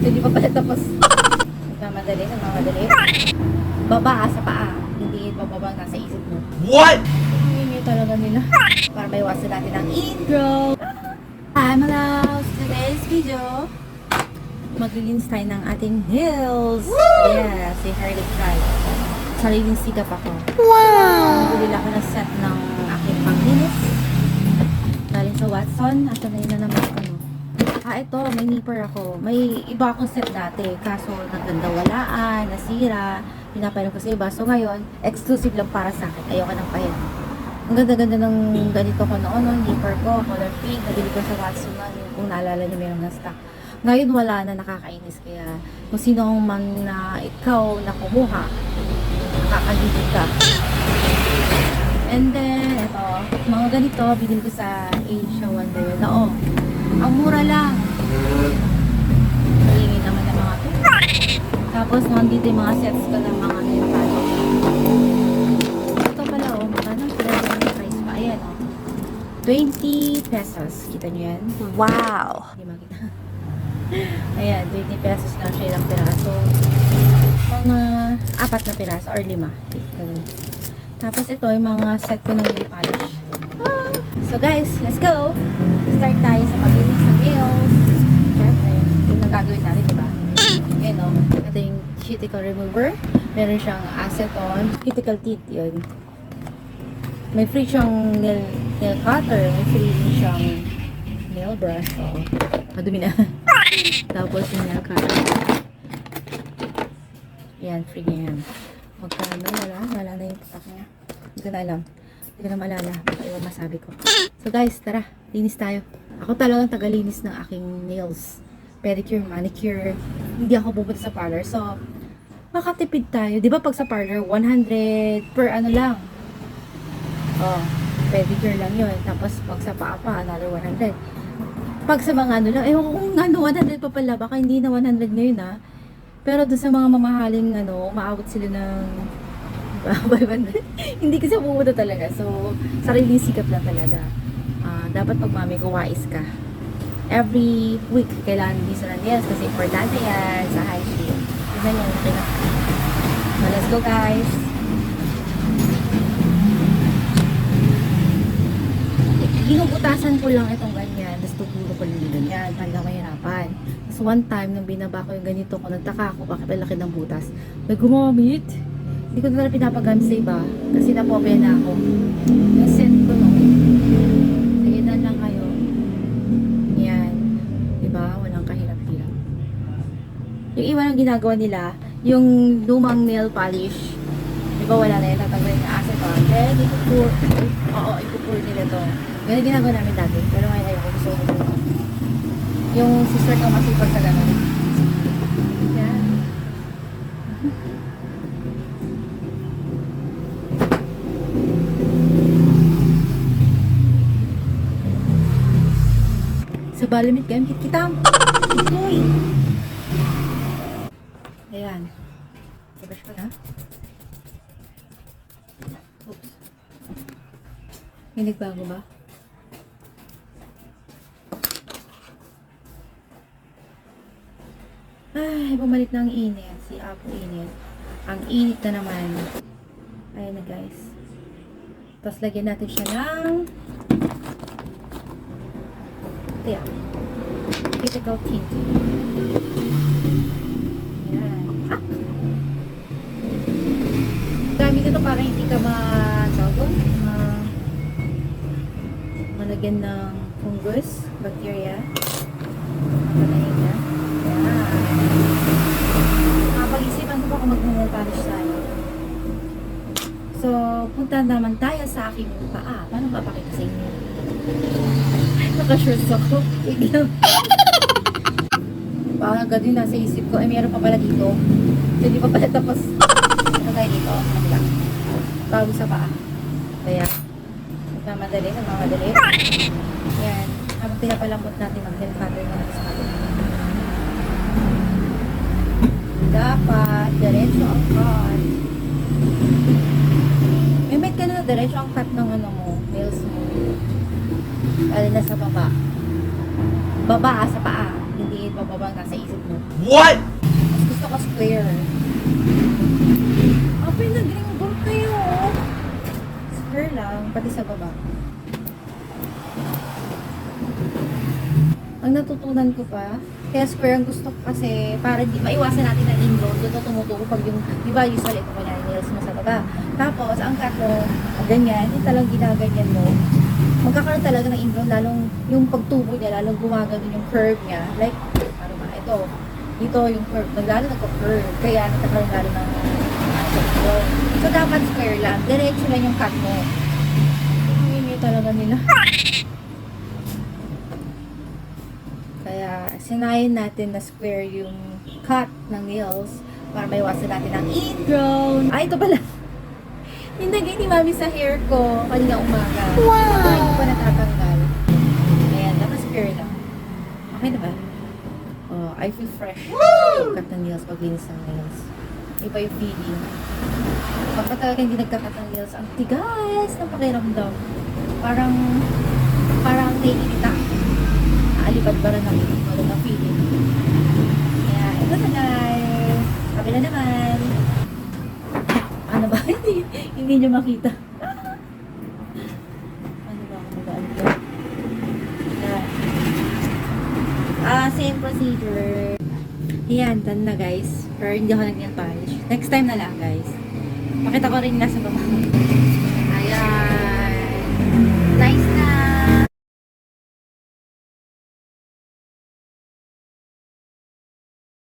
So, hindi pa pala tapos. Nagmamadali. Baba sa paa. Hindi bababa nasa isip mo. What? Hindi talaga nila. Para maiwasan natin ang intro. Hi, my loves! Today's video, maglilinis tayo ng ating nails. Yeah, si Harley Try. Sariling sikap ako. Wow! Bumili ako ng set ng aking panglinis. Galing sa Watson. Ito na yun na naman ano. Ito, may nipper ako. May iba akong set dati. Kaso, nagdandawalaan, nasira. Pinapailan ko sa iba. So, ngayon, exclusive lang para sa akin. Ayoko nang pahin. Ang ganda-ganda ng ganito ko noon. Yung nipper ko, color pink. Nabili ko sa Watson na. Kung naalala niyo, meron na stock. Ngayon, wala na, nakakainis. Kaya, kung sino man na ikaw na kumuha, nakakagigit ka. And then, ito, mga ganito, binili ko sa Asia Wonder yun. Ang mura lang. Malingin naman ng mga ito. Tapos, nandito yung mga sets ko ng mga nail polish. Ito pala, magkano? Pala price pa. Ayan, 20 pesos. Kita nyo yan? Wow! Hindi makita. Ayan, 20 pesos lang siya ilang piraso. Mga 4 na piraso or 5. Tapos ito yung mga set ko ng nail polish. So guys, let's go! Start tayo sa paglinis ng nails. Siyempre, yung nagagawin natin, diba? Ayan o, ito yung cuticle remover. Meron siyang acetone. Cuticle tint yun. May free siyang nail cutter. May free din siyang nail brush. So, madumi na. Tapos yung nail cutter. Yan, free niya yan. Magkano, wala na yung patak niya. Hindi ko na alam. Hindi ko na maalala. Baka iwan masabi ko. So guys, tara. Linis tayo. Ako talagang tagalinis ng aking nails. Pedicure, manicure. Hindi ako pupunta sa parlor. So, makatipid tayo. Di ba pag sa parlor, 100 per ano lang. Oh, pedicure lang yun. Tapos pag sa paa pa, another 100. Pag sa mga ano lang, kung ano, 100 pa pala. Baka hindi na 100 ngayon ha. Pero doon sa mga mamahaling ano, umaabot sila ng hindi kasi pumunta talaga. So, sariling sikap lang talaga. Dapat pag mami ko, wais ka. Every week, kailangan din sa nails kasi importante yan sa hygiene. Tignan nyo, okay na. So, let's go guys. Ginubutasan ko lang itong ganyan. Tapos tutulog ko lang ganyan. Talaga mahirapan. Tapos one time, nung binaba ko yung ganito ko, nagtaka ako bakit ang laki ng butas. May gumamit. Hindi ko na pinapagamit sa iba. Kasi napopya na ako. Yung scent ko no. Sige na lang kayo. Yan. Diba? Walang kahirap-hirap. Yung iwan ang ginagawa nila, yung lumang nail polish. Diba wala na yun. Tatanggalin na acetone. Then, ipupur nila to. Ganun ginagawa namin dati. Pero ngayon ayoko. Gusto ko ito. Yung sister ko masipag sa ganun. Yan. Sa balamit kayo, kitam. Itoy. Ayan. Sabas ko na. Oops. May nagbago ba? Ay, bumalik na ang init. Si Apo init. Ang init na naman. Ayan na guys. Tapos lagyan natin siya ng ayan. Cuticle tint. Ayan. Gamit ito para hindi ka malagyan ng fungus, bacteria. Panayin na. Pag-isipan ko pa kung mag-nail polish tayo. So, punta naman tayo sa aking paa. Paano papakita sa inyo? Naka-shorts ako. Biglang. Parang agad yun nasa isip ko. Meron pa pala dito. So, hindi pa pala tapos. Ano tayo dito? Bago sa paa. Kaya, nagmamadali. Yan. Habang pinapalambot natin mag-nail cutter na sa atin. Dapat, diretso ang cut. May ka na diretso ang cut ng ano mo, nails mo. Lalo na sa baba. Baba sa paa. Hindi bababa nasa isip mo. What? Mas gusto ko square. Apay, nag-ringgol kayo. Square lang, pati sa baba. Ang natutunan ko pa, kaya square ang gusto ko kasi para di maiwasan natin ang ingrown. Doon ito tumutuko pag yung, di ba usually ito kanya nails mo sa baba. Tapos, ang cut mo, ganyan, yung talagang ginaganyan mo, magkakaroon talaga ng ingrown, lalong yung pagtubo niya, lalong gumagano yung curve niya. Like, ano ba, ito, dito yung curve, lalo nagko-curve, kaya nagkakaroon lalo ng ingrown. So, dapat square lang, diretso lang yung cut mo. Hindi talaga nila. Kaya, sinayin natin na square yung cut ng nails para maiwasan natin ang ingrown. Ay, ito pala. Nilagay ni Mami sa hair ko kanina umaga. Wow! Hindi ko natatanggal. Ayan, naka-square lang. Okay na ba? Oh, I feel fresh. Woo! Cut ng nails, paglinis ng nails. Iba yung feeling. Kapag talaga hindi nagkakat ng nails, ang tigas ng pakiramdam. Parang naiinita. Naalipad ba rin ng feeling. Kaya, ito na guys. Sabi na naman. Ano ba? Hindi nyo makita. Ano ba? Magaan ko. Same procedure. Yan, done na guys. Pero hindi ako nag-nail polish. Next time na lang guys. Pakita ko rin nasa baba.